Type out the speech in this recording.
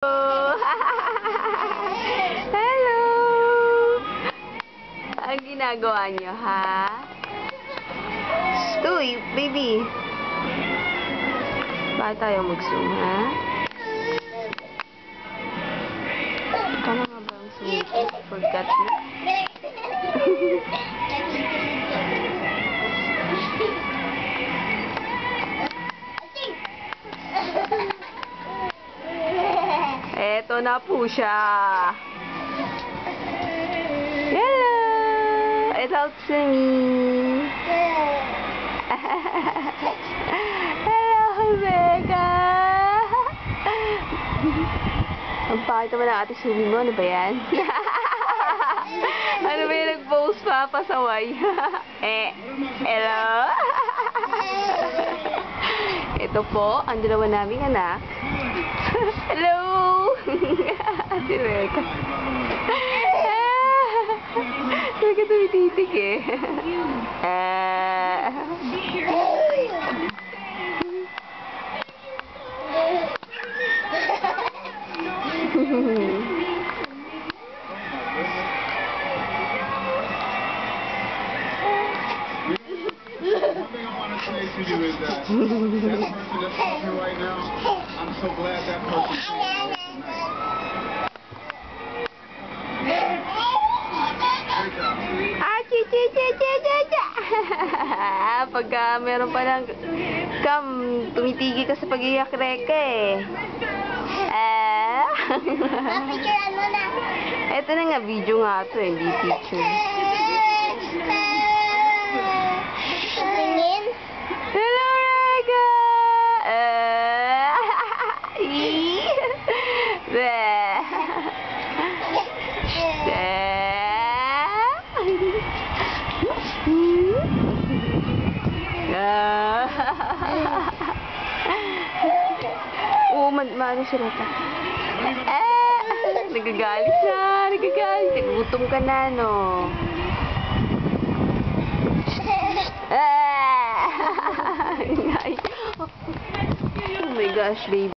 Hello! Ang ginagawa niyo, ha? Uy, baby. Bakit tayo mag-zoom, ha? Kama nga ba ang zoom? Forgot mo? Eto na po siya. Hello! Talk to me. Hello, Becca! Ang pakita mo ng ate Subi mo. Ano ba yan? Ano ba yung nag-post pa? Pasaway. Hello? Ito po, ang dalawa naming anak. Hello! Ate Becca. Talaga tumititig eh. Say to you is that person that's talking right now, I'm so glad that person came here tonight. Pagka meron pa ng cam, tumitigil ka sa pag-iyak reka eh. Papicturean mo na. Eto na nga, video nga ito eh, hindi picture. Tingin. Hello, Rega! Maano si Reka? Nagagalit na, nagagalit. Nagutom ka na, no? Oh my gosh, baby.